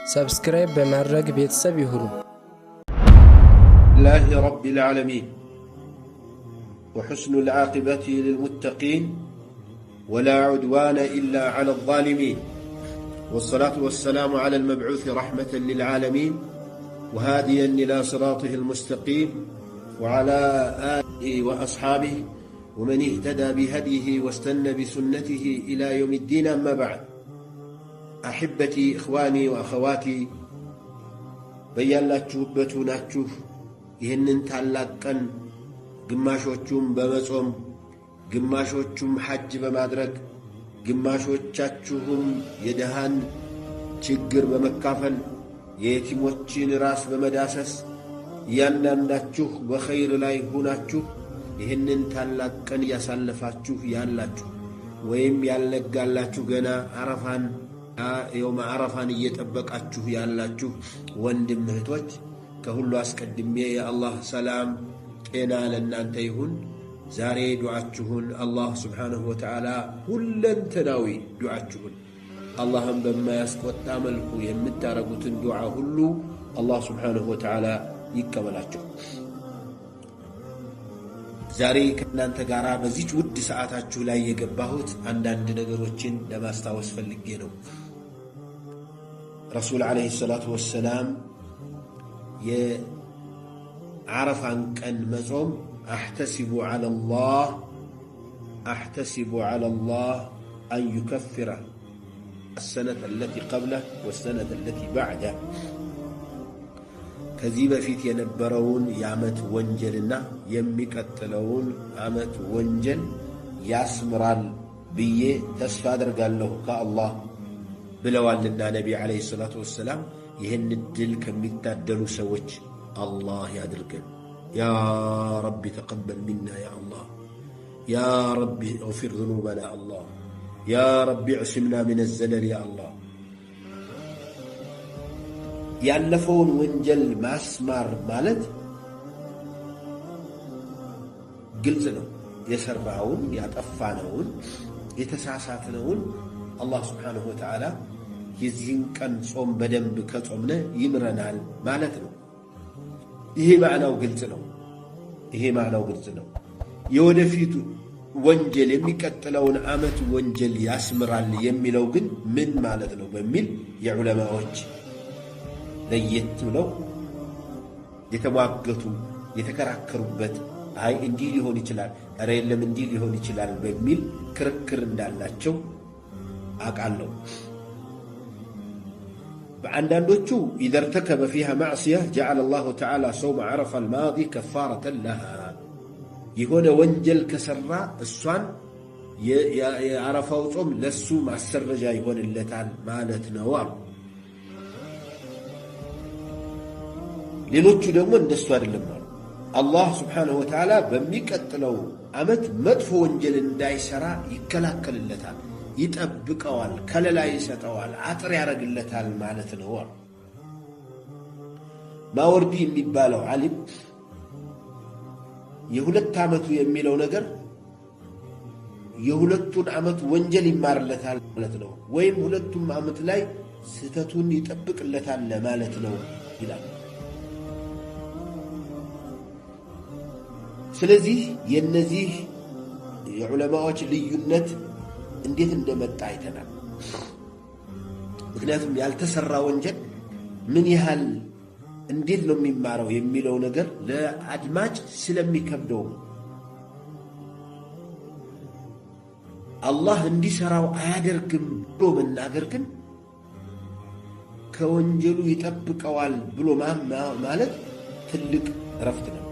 ሰብስክራይብ በማድረግ ቤተሰብ ይሁኑ። لله رب العالمين وحسن العاقبة للمتقين ولا عدوان إلا على الظالمين والصلاة والسلام على المبعوث رحمة للعالمين وهاديا إلى صراطه المستقيم وعلى آله وأصحابه ومن اهتدى بهديه واستنى بسنته إلى يوم الدين. أما بعد، أحبتي إخواني وأخواتي በያላችሁበት ናችሁ ይህንን ታላቅ ቀን ግማሾቹም በመጾም ግማሾቹም ሐጅ በማድረግ ግማሾቻችሁም የደሃን ችግር በመካፈል የየቲሞችን ራስ በመዳሰስ እያንዳንዳችሁ በኸይር ላይ ሆናችሁ ይህንን ታላቅ ቀን ያሳለፋችሁ ያላችሁ ወይም ያልነጋላችሁ ገና የውመ ዓረፋን እየጠበቃችሁ ያላችሁ ወንድም እህቶች ከሁሉ አስቀድሜ የአላህ ሰላም ጤና ለእናንተ ይሁን። ዛሬ ዱዓችሁን አላህ ስብሓንሁ ወተዓላ ሁለንተናዊ ዱዓችሁን አላህን በማያስቆጣ መልኩ የምታረጉትን ዱዓ ሁሉ አላህ ስብሓንሁ ወተዓላ ይቀበላችሁ። ዛሬ ከእናንተ ጋር በዚች ውድ ሰዓታችሁ ላይ የገባሁት አንዳንድ ነገሮችን ለማስታወስ ፈልጌ ነው። ረሱል ዓለይሂ ሰላቱ ወሰላም የዓረፋን ቀን መጾም አሕተሲቡ ዐለላህ አን ዩከፍረ አሰነተ አለቲ ቀብለህ ወሰነተ አለቲ ባዕደህ ከዚህ በፊት የነበረውን የዓመት ወንጀልና የሚቀጥለውን ዓመት ወንጀል ያስምራል ብዬ ተስፋ አደርጋለሁ ከአላህ ብለዋልና ነቢ ዓለይሂ ሰላቱ ወሰላም። ይህን ዕድል ከሚታደሉ ሰዎች አላህ ያድርገን። ያ ረቢ ተቀበል ሚና ያ አላህ፣ ያ ረቢ እግፊር ዙኑበና አላህ፣ ያ ረቢ ዕስምና ምን ዘለል ያ አላህ። ያለፈውን ወንጀል ማስማር ማለት ግልጽ ነው። የሰራውን ያጠፋነውን የተሳሳትነውን አላህ ስብሓንሁ ወተዓላ የዚህን ቀን ጾም በደንብ ከጾምነ ይምረናል ማለት ነው። ይሄ ማዕናው ግልጽ ነው። የወደፊቱ ወንጀል የሚቀጥለውን ዓመት ወንጀል ያስምራል የሚለው ግን ምን ማለት ነው በሚል የዑለማዎች ለየት ብለው የተሟገቱ የተከራከሩበት፣ አይ እንዲህ ሊሆን ይችላል፣ ኧረ የለም እንዲህ ሊሆን ይችላል በሚል ክርክር እንዳላቸው አውቃለሁ። በአንዳንዶቹ ኢዘ እርተከበ ፊሃ ማዕሲያ ጀዐለ አላሁ ተዓላ ሰውመ ዐረፋ አልማዲ ከፋረተን ለሃ፣ የሆነ ወንጀል ከሠራ እሷን የዓረፋው ጾም ለሱ ማሰረጃ ይሆንለታል ማለት ነው አሉ። ሌሎቹ ደግሞ እንደሱ አይደለም አሉ። አላህ ስብሓንሁ ወተዓላ በሚቀጥለው ዓመት መጥፎ ወንጀል እንዳይሠራ ይከላከልለታል፣ ይጠብቀዋል፣ ከለላ ይሰጠዋል፣ አጥር ያደርግለታል ማለት ነው አሉ። ማወርዲ የሚባለው ዓሊም የሁለት ዓመቱ የሚለው ነገር የሁለቱን ዓመት ወንጀል ይማርለታል ማለት ነው፣ ወይም ሁለቱም ዓመት ላይ ስህተቱን ይጠብቅለታል ማለት ነው ይላል። ስለዚህ የነዚህ የዑለማዎች ልዩነት እንዴት እንደመጣ አይተናል። ምክንያቱም ያልተሰራ ወንጀል ምን ያህል እንዴት ነው የሚማረው የሚለው ነገር ለአድማጭ ስለሚከብደው አላህ እንዲሰራው አያደርግም ብሎ መናገር ግን ከወንጀሉ ይጠብቀዋል ብሎ ማለት ትልቅ ረፍት ነው።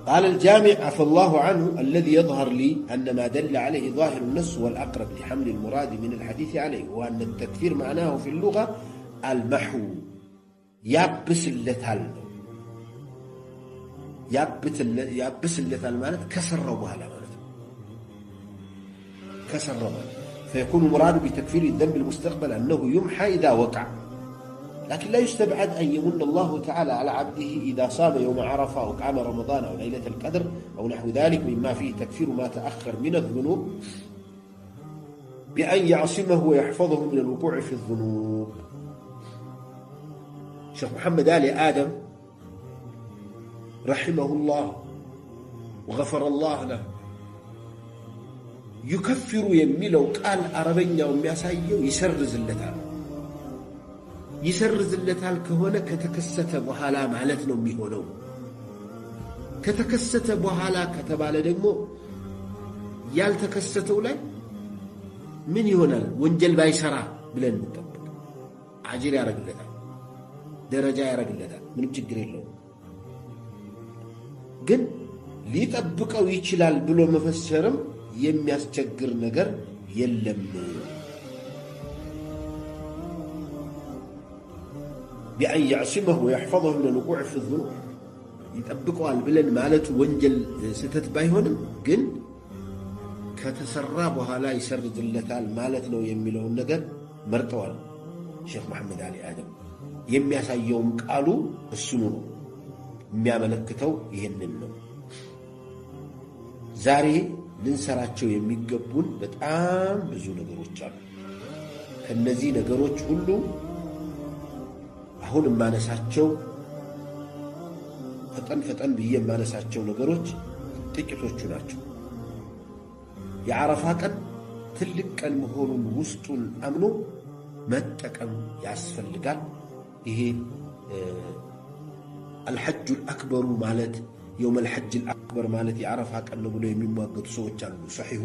قال الجامع عفى الله عنه الذي يظهر لي أن ما دل عليه ظاهر النص والأقرب لحمل المراد من الحديث عليه، وأن التكفير معناه في اللغة المحو، يابس اللتال مالت كسر بها مالت كسر مالت، فيكون مراد بتكفير الذنب المستقبل أنه يمحى إذا وقع، لكن لا يستبعد أن يمن الله تعالى على عبده إذا صام يوم عرفة أو قام رمضان أو ليلة القدر أو نحو ذلك مما فيه تكفير ما تأخر من الذنوب بأن يعصمه ويحفظه من الوقوع في الذنوب. شيخ محمد آل آدم رحمه الله وغفر الله له يكفر يميلو قال عربኛ የሚያሳየው ይሰርዝለታል ከሆነ ከተከሰተ በኋላ ማለት ነው የሚሆነው። ከተከሰተ በኋላ ከተባለ ደግሞ ያልተከሰተው ላይ ምን ይሆናል? ወንጀል ባይሰራ ብለን እንጠብቅ። አጅር ያረግለታል፣ ደረጃ ያረግለታል፣ ምንም ችግር የለውም። ግን ሊጠብቀው ይችላል ብሎ መፈሰርም የሚያስቸግር ነገር የለም። بأن يعصمه ويحفظه من الوقوع في الذنوب يطبقوا ብለን ማለት ወንጀል ስተት ባይሆንም ግን ከተሰራ በኋላ ይሰርዝለታል ማለት ነው የሚለው ነገር መርጠዋል ሼክ መሐመድ አሊ አደም። የሚያሳየውም ቃሉ እሱ ነው የሚያመለክተው ይሄንን ነው። ዛሬ ልንሰራቸው የሚገቡን በጣም ብዙ ነገሮች አሉ። ከነዚህ ነገሮች ሁሉ አሁን ማነሳቸው ፈጠን ብዬ ማነሳቸው ነገሮች ጥቂቶቹ ናቸው። የዓረፋ ቀን ትልቅ ቀን መሆኑን ውስጡን አምኖ መጠቀም ያስፈልጋል። ይሄ الحج الأكبر ማለት يوم الحج الأكبر ማለት የዓረፋ ቀን ነው ብለው የሚሟገቱ ሰዎች አሉ። صحيح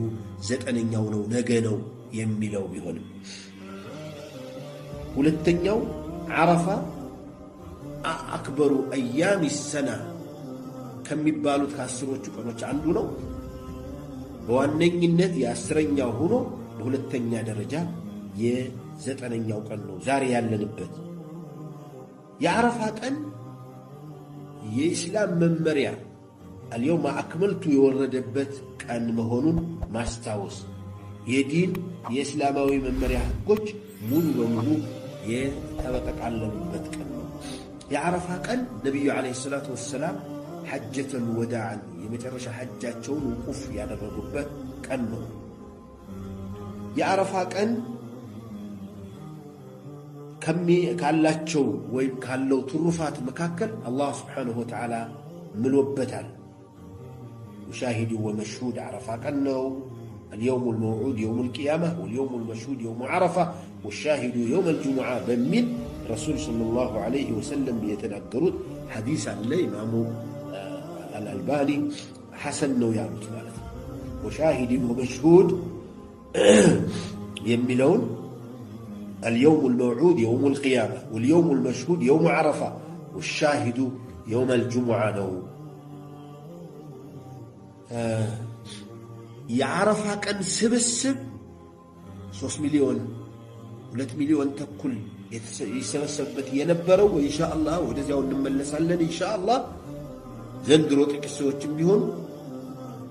ዘጠነኛው ነው ነገ ነው የሚለው ቢሆንም ሁለተኛው ዓረፋ أكبر أيام السنة ከሚባሉት ከአስሮቹ ቀኖች አንዱ ነው። በዋነኝነት የአስረኛው ሆኖ በሁለተኛ ደረጃ የዘጠነኛው ቀን ነው ዛሬ ያለንበት። የዓረፋ ቀን የኢስላም መመሪያ اليوم أكملت የወረደበት ቀን መሆኑን ማስታወስ የዲን የእስላማዊ መመሪያ ህጎች ሙሉ በሙሉ የተጠቃለሉበት ቀን ነው። የዓረፋ ቀን ነብዩ አለይሂ ሰላቱ ወሰለም ሐጀተል ወዳዕን የመጨረሻ ሐጃቸውን ውቁፍ ያደረጉበት ቀን ነው። የዓረፋ ቀን ካላቸው ወይም ካለው ትሩፋት መካከል አላህ ሱብሓነሁ ወተዓላ ምሎበታል። وشاهد ومشهود عرفة كنو اليوم الموعود يوم القيامة واليوم المشهود يوم عرفة والشاهد يوم الجمعة بمن رسول صلى الله عليه وسلم بيتنقرون حديثا الإمام الألباني حسن نو يعمل وشاهد ومشهود يملون اليوم الموعود يوم القيامة واليوم المشهود يوم عرفة والشاهد يوم الجمعة نو የዓረፋ ቀን ስብስብ 3 ሚሊዮን 2 ሚሊዮን ተኩል ይሰበሰብበት የነበረው ኢንሻአላህ ወደዚያው እንመለሳለን ኢንሻአላህ ዘንድሮ ጥቂት ሰዎችም ቢሆን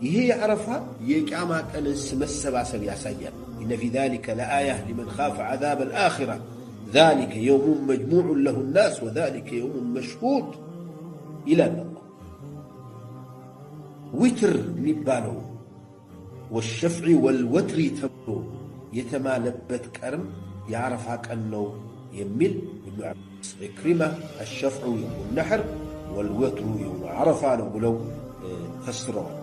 ይሄ የዓረፋ የቂያማ ቀንስ መሰባሰብ ያሳያል። إن في ذلك لآية لمن خاف عذاب الآخرة ذلك يوم مجموع له الناس وذلك يوم مشهود إلى الله وتر የሚባለው والشفع والوتر ተብሎ የተማለበት ቀርም የዓረፋ ቀን ነው የሚል ኢብኑ አባስ ኢክሪማ الشفع يوم النحر والوتر يوم عرفة ነው ብለው ፈስረዋል።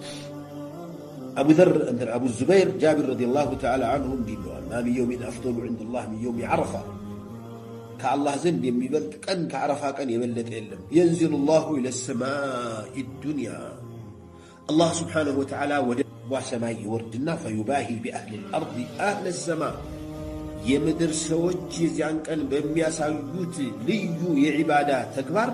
أبو الزبير جابر رضي الله تعالى عنهم دينه ما من يوم أفضل عند الله من يوم عرفة كالله زند يميبلت كان كعرفة كان يبلت إلا ينزل الله إلى السماء الدنيا الله سبحانه وتعالى ودوا سماء وردنا فيباهي بأهل الأرض أهل السماء يمدر سوج يزيان كان بمياسايوت ليو يعبادة تكبر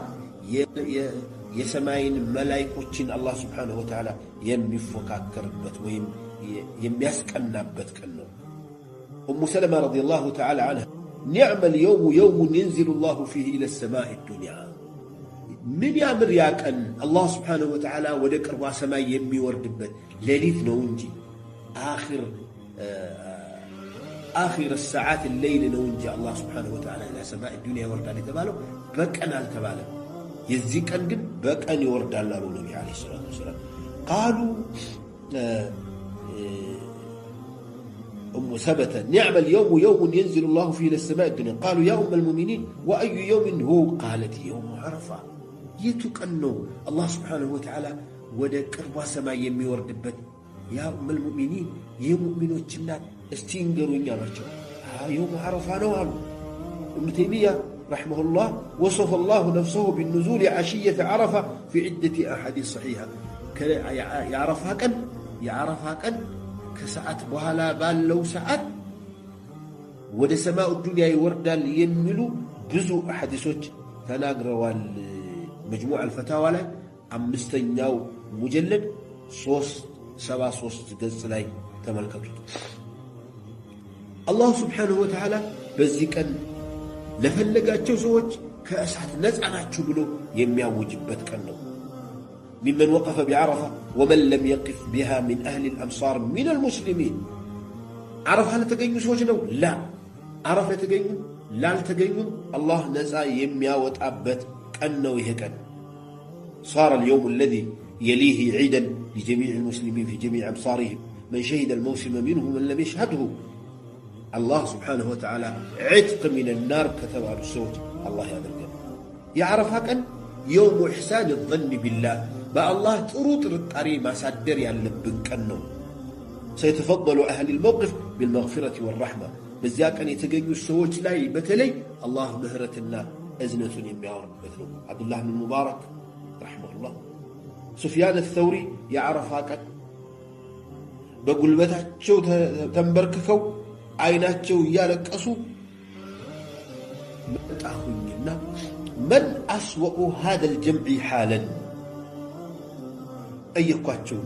የሰማይን መላእክቶችን አላህ Subhanahu Wa Ta'ala የሚፎካከርበት ወይም የሚያስቀናበት ቀን ነው። ኡሙ ሰለማ ረዲየላሁ ተዓላ ዐንሃ نعم اليوم يوم ينزل الله فيه إلى السماء الدنيا من يامر يا ቀን አላህ Subhanahu Wa Ta'ala ወደ ቅርቧ ሰማይ የሚወርድበት ሌሊት ነው እንጂ آخر الساعات الليل ነው እንጂ አላህ Subhanahu Wa Ta'ala إلى سماء الدنيا ይወርዳል የተባለው በቀን አልተባለም። የዚህ ቀን ግን በቀን ይወርዳል አሉ ነብዩ አለይሂ ሰላቱ ወሰለም። قالوا ኡሙ وثبت نعم اليوم يوم ينزل الله فيه إلى السماء الدنيا قالوا يا أم المؤمنين وأي يوم هو قالت يوم عرفة يتكنوا الله سبحانه وتعالى ودا قربا سما يميوردبت يا أم المؤمنين يمؤمنوا الجنات استينقروا يالوچو يوم عرفة نوال ابن تيمية رحمه الله وصف الله نفسه بالنزول عشية عرفة في عدة أحاديث صحيحة يعرفها كن كساعات بهلا بالو ساعات ወደ ሰማኡ ዱንያ ይወርዳል የሚሉ ብዙ ሐዲሶች ተናግረዋል መጅሙዕ አልፈታዋ ላይ አምስተኛው ሙጀለድ 373 ገጽ ላይ ተመልከቱት አላህ Subhanahu Wa Ta'ala በዚህ ቀን ለፈለጋቸው ሰዎች ከእሳት ነፃ ናችሁ ብሎ የሚያውጅበት ቀን ነው ممن وقف بعرفة ومن لم يقف بها من أهل الأمصار من المسلمين عرفة لا تقيموا سوجنا لا عرفة تقيموا لا تقيموا الله نزا يميا وتعبت كأنه يهكن صار اليوم الذي يليه عيدا لجميع المسلمين في جميع أمصارهم من شهد الموسم منهم من لم يشهده الله سبحانه وتعالى عتق من النار كتب على الصوت الله هذا القلب يعرف هكذا يوم إحسان الظن بالله بالله تروط الطريق ما صدر يالبن كنو سيتفضل أهل الموقف بالمغفرة والرحمة بزياك أن يتقينوا السوج لاي بتلي الله مهرتنا أزنة يميارب مثله عبد الله بن المبارك رحمه الله سفيان الثوري يعرف هكذا بقول بتاعتشو تنبرككو عيناتشو يالكسو متأخذنا من أسوأ هذا الجمع حالا أيقاتشو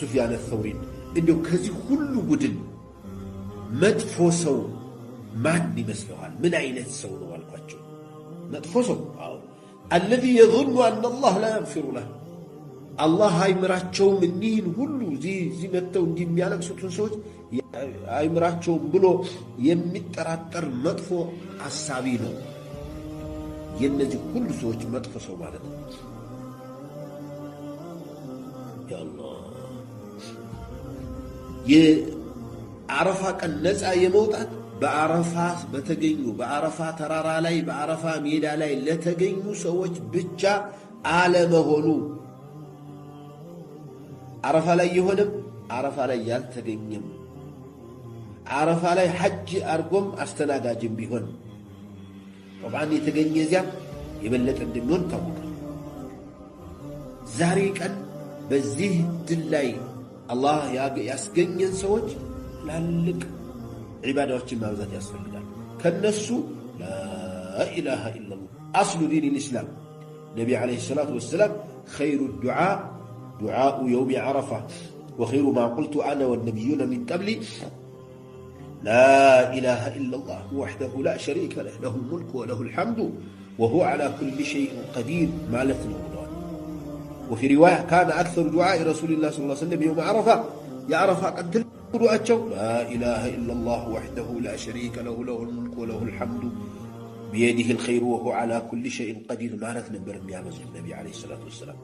سفيان الثوري إنه كذي كل بدن مدفوسو معني مسلوهان من أين تسوونه والقاتشو مدفوسو الذي يظن أن الله لا يغفر له الله هاي مراتشو منين كله زي متو دي ميالك ستون سوت هاي مراتشو بلو يمتراتر مدفو عصابينو ينجي كل سوت مدفوسو مالته يا الله يعرفها كان نزع يموتات بعرفات بتجينو بعرفات ترارا لاي بعرفات ميدا لاي لا تجينو سوت بجا عالم هونو عرفا لاي يهونم عرفا لاي يالتجينم عرفا لاي حج أرقم أستناجاجم بيهون طبعا يتجيني زيا يبلت الدمون تبوك زاري كان بزيه دلاي الله يسجنين سوج لعلك عبادة ما بذات يسفلدان كالنسو لا إله إلا الله أصل دين الإسلام النبي عليه الصلاة والسلام خير الدعاء دعاء يوم عرفة وخير ما قلت أنا والنبيون من قبلي لا إله إلا الله وحده لا شريك له له الملك وله الحمد وهو على كل شيء قدير ما لثنه وفي رواية كان أكثر دعاء رسول الله صلى الله عليه وسلم يوم عرفة يعرف قد تلقوا أتشو لا إله إلا الله وحده لا شريك له له الملك وله الحمد بيده الخير وهو على كل شيء قدير ما نتنبر ميامز النبي عليه الصلاة والسلام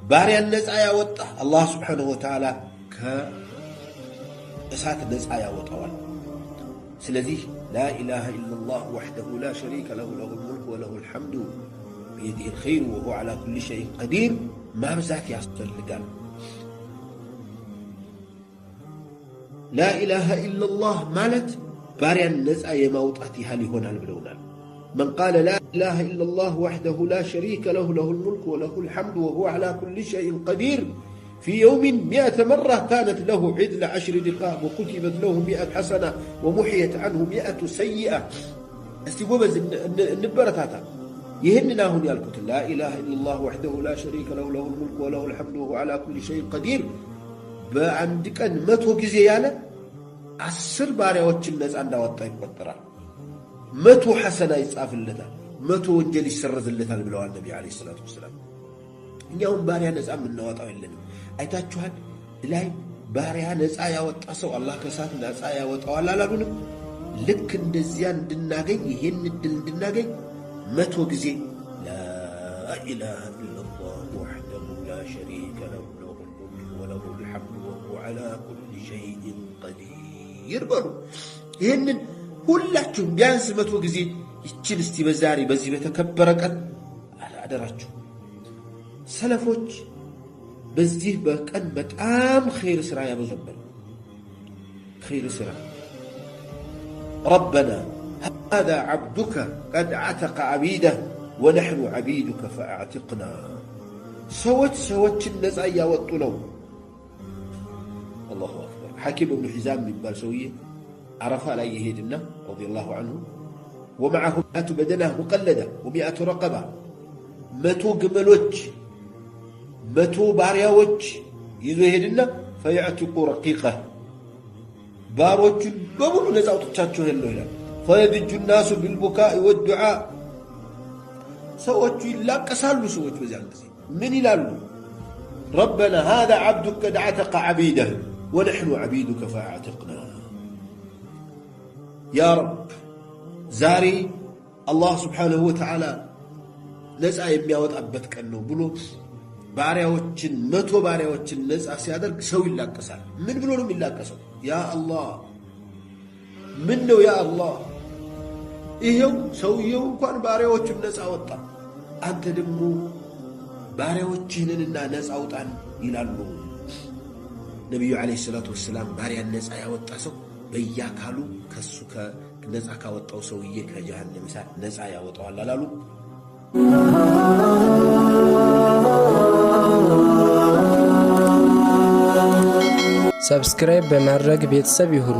باري النزع يا وطه الله سبحانه وتعالى كأسات النزع يا وطوال سلذي لا إله إلا الله وحده لا شريك له له الملك وله الحمد بيده الخير وهو على كل شيء قدير ما بزاك يصل لقال لا إله إلا الله مالت باريان نزع يموتاتها لهنا البلونا من قال لا إله إلا الله وحده لا شريك له له الملك وله الحمد وهو على كل شيء قدير في يوم 100 مرة كانت له عدل 10 رقاب وكتبت له 100 حسنة ومحيت عنه 100 سيئة استيقوبز النبرتاتا يهننا هون يالكت لا إله إلا الله وحده لا شريك له له الملك وله الحمد وهو على كل شيء قدير بعندك أن متو كزيانة 10 باريوች الناس عندها وطا يقدرا متو حسنة يصاف لها متو ونجل يسرز لها بلوا النبي عليه الصلاة والسلام اليوم باريا نزع من نواطاو يلنم አይታችኋል ላይ ባሪያ ነፃ ያወጣው አላህ ከሳት ነፃ ያወጣው አላሉንም ልክ እንደዚያ እንድናገኝ ይሄን እድል እንድናገኝ መቶ ጊዜ لا إله إلا الله وحده لا شريك له له الملك وله الحمد وهو على كل شيء قدير بلو ይህንን ሁላችሁም ቢያንስ 100 ጊዜ ይችን እስቲ በዛሬ በዚህ በተከበረ ቀን አደራችሁ ሰለፎች በዚህ በቀን በጣም ኸይር ስራ ያበዙ ነበር ኸይር ስራ ربنا هذا عبدك قد عتق عبيده ونحن عبيدك فاعتقنا سوت النزا ያወጡ ነው الله اكبر حكيم بن حزام የሚባል ሰውዬ عرفة لا يهيدنا رضي الله عنه ومعه 100 بدنه مقلدة و100 رقبة 100 جملوች 100 ባሪያዎች ይዞ ይሄድና فيعتق رقيقه ባሮቹ በሙሉ ነፃ አውጥቻቸው ሄለው ይላል فيدج الناس بالبكاء والدعاء ሰዎቹ ይላቀሳሉ ሰዎች በዚያን ጊዜ ምን ይላሉ ربنا هذا عبدك قد عتق عبيده ونحن عبيدك فاعتقنا يا رب زاري الله سبحانه وتعالى ነፃ የሚያወጣበት ቀን ነው ብሎ ባሪያዎችን 100 ባሪያዎችን ነፃ ሲያደርግ ሰው ይላቀሳል ምን ብሎ ነው የሚላቀሰው ያ አላህ ምን ነው ያ አላህ ይሄው ሰውየው እንኳን ባሪያዎችን ነፃ ወጣ አንተ ደግሞ ባሪያዎችህንና ነፃ አውጣን ይላሉ ነብዩ አለይሂ ሰላቱ ወሰለም ባሪያን ነፃ ያወጣ ሰው በያካሉ ከሱ ከነፃ ካወጣው ሰውዬ ከጀሃነም እሳት ነፃ ያወጣዋል አላሉ ሰብስክራይብ በማድረግ ቤተሰብ ይሁኑ